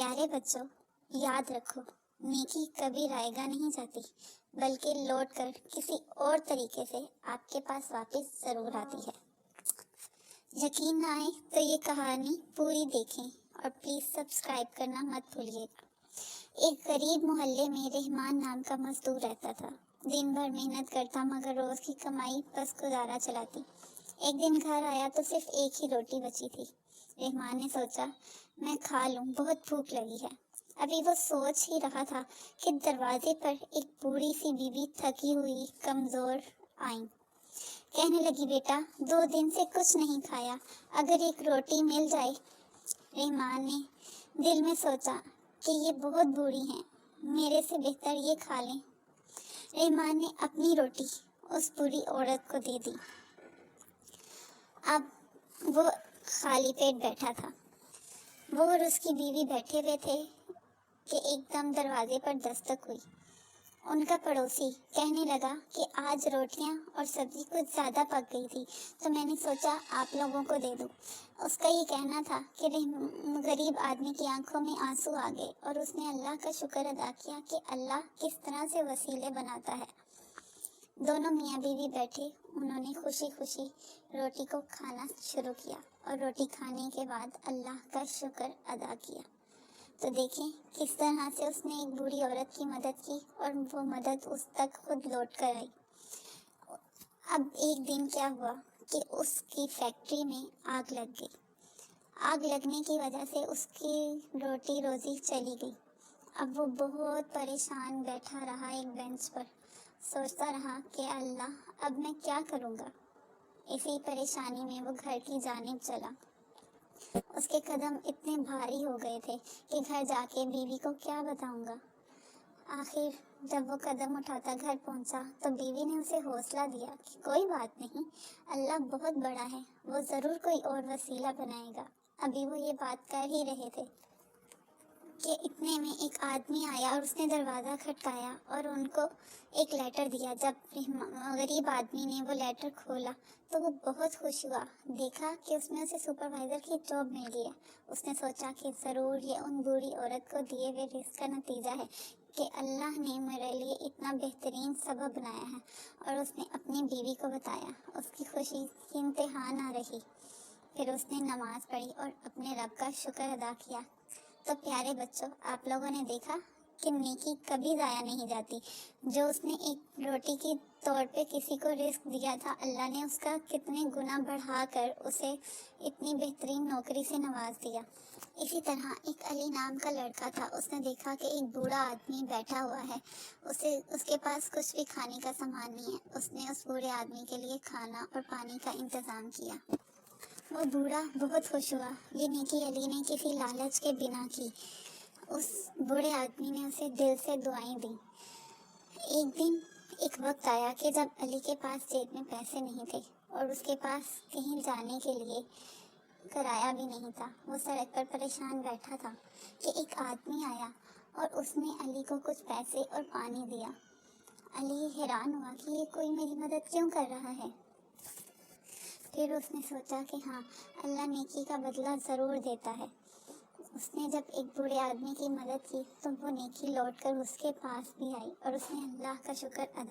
پیارے بچوں، یاد رکھو، نیکی کبھی رائیگاں نہیں جاتی، بلکہ لوٹ کر کسی اور طریقے سے آپ کے پاس واپس ضرور آتی ہے۔ یقین نہ آئے تو یہ کہانی پوری دیکھیں اور پلیز سبسکرائب کرنا مت بھولیے گا۔ ایک غریب محلے میں رحمان نام کا مزدور رہتا تھا۔ دن بھر محنت کرتا مگر روز کی کمائی بس گزارا چلاتی۔ ایک دن گھر آیا تو صرف ایک ہی روٹی بچی تھی۔ رحمان نے سوچا، میں کھا لوں، بہت بھوک لگی ہے۔ ابھی وہ سوچ ہی رہا تھا کہ دروازے پر ایک بوڑھی سی بیوی تھکی ہوئی کمزور آئیں۔ کہنے لگی، بیٹا 2 دن سے کچھ نہیں کھایا، اگر ایک روٹی مل جائے۔ رحمان نے دل میں سوچا کہ یہ بہت بوڑھی ہیں، میرے سے بہتر یہ کھا لیں۔ رحمان نے اپنی روٹی اس بوڑھی عورت کو دے دی۔ اب وہ خالی پیٹ بیٹھا تھا۔ وہ اور اس کی بیوی بیٹھے ہوئے تھے کہ ایک دم دروازے پر دستک ہوئی۔ ان کا پڑوسی کہنے لگا کہ آج روٹیاں اور سبزی کچھ زیادہ پک گئی تھی تو میں نے سوچا آپ لوگوں کو دے دوں۔ اس کا یہ کہنا تھا کہ غریب آدمی کی آنکھوں میں آنسو آ گئے اور اس نے اللہ کا شکر ادا کیا کہ اللہ کس طرح سے وسیلے بناتا ہے۔ دونوں میاں بیوی بیٹھے، انہوں نے خوشی خوشی روٹی کو کھانا شروع کیا اور روٹی کھانے کے بعد اللہ کا شکر ادا کیا۔ تو دیکھیں کس طرح سے اس نے ایک بوڑھی عورت کی مدد کی اور وہ مدد اس تک خود لوٹ کر آئی۔ اب ایک دن کیا ہوا کہ اس کی فیکٹری میں آگ لگ گئی۔ آگ لگنے کی وجہ سے اس کی روٹی روزی چلی گئی۔ اب وہ بہت پریشان بیٹھا رہا ایک بینچ پر، سوچتا رہا کہ اللہ اب میں کیا کروں گا۔ اسی پریشانی میں وہ گھر کی جانب چلا۔ اس کے قدم اتنے بھاری ہو گئے تھے کہ گھر جا کے بیوی کو کیا بتاؤں گا۔ آخر جب وہ قدم اٹھاتا گھر پہنچا تو بیوی نے اسے حوصلہ دیا کہ کوئی بات نہیں، اللہ بہت بڑا ہے، وہ ضرور کوئی اور وسیلہ بنائے گا۔ ابھی وہ یہ بات کر ہی رہے تھے کہ اتنے میں ایک آدمی آیا اور اس نے دروازہ کھٹکایا اور ان کو ایک لیٹر دیا۔ جب غریب آدمی نے وہ لیٹر کھولا تو وہ بہت خوش ہوا، دیکھا کہ اس میں اسے سپروائزر کی جاب مل گئی ہے۔ اس نے سوچا کہ ضرور یہ ان بوڑھی عورت کو دیے ہوئے رزق کا نتیجہ ہے کہ اللہ نے میرے لیے اتنا بہترین سبب بنایا ہے۔ اور اس نے اپنی بیوی کو بتایا۔ اس کی خوشی کی انتہا نہ رہی۔ پھر اس نے نماز پڑھی اور اپنے رب کا شکر ادا کیا۔ تو پیارے بچوں، آپ لوگوں نے دیکھا کہ نیکی کبھی ضائع نہیں جاتی۔ جو اس نے ایک روٹی کی طور پہ کسی کو رزق دیا تھا، اللہ نے اس کا کتنے گنا بڑھا کر اسے اتنی بہترین نوکری سے نواز دیا۔ اسی طرح ایک علی نام کا لڑکا تھا۔ اس نے دیکھا کہ ایک بوڑھا آدمی بیٹھا ہوا ہے، اس کے پاس کچھ بھی کھانے کا سامان نہیں ہے۔ اس نے اس بوڑھے آدمی کے لیے کھانا اور پانی کا انتظام کیا۔ وہ بوڑھا بہت خوش ہوا۔ یہ نیکی علی نے کسی لالچ کے بنا کی۔ اس بوڑھے آدمی نے اسے دل سے دعائیں دیں۔ ایک دن ایک وقت آیا کہ جب علی کے پاس جیب میں پیسے نہیں تھے اور اس کے پاس کہیں جانے کے لیے کرایہ بھی نہیں تھا۔ وہ سڑک پر پریشان بیٹھا تھا کہ ایک آدمی آیا اور اس نے علی کو کچھ پیسے اور پانی دیا۔ علی حیران ہوا کہ یہ کوئی میری مدد کیوں کر رہا ہے۔ پھر اس نے سوچا کہ ہاں، اللہ نیکی کا بدلہ ضرور دیتا ہے۔ اس نے جب ایک بوڑھے آدمی کی مدد کی تو وہ نیکی لوٹ کر اس کے پاس بھی آئی اور اس نے اللہ کا شکر ادا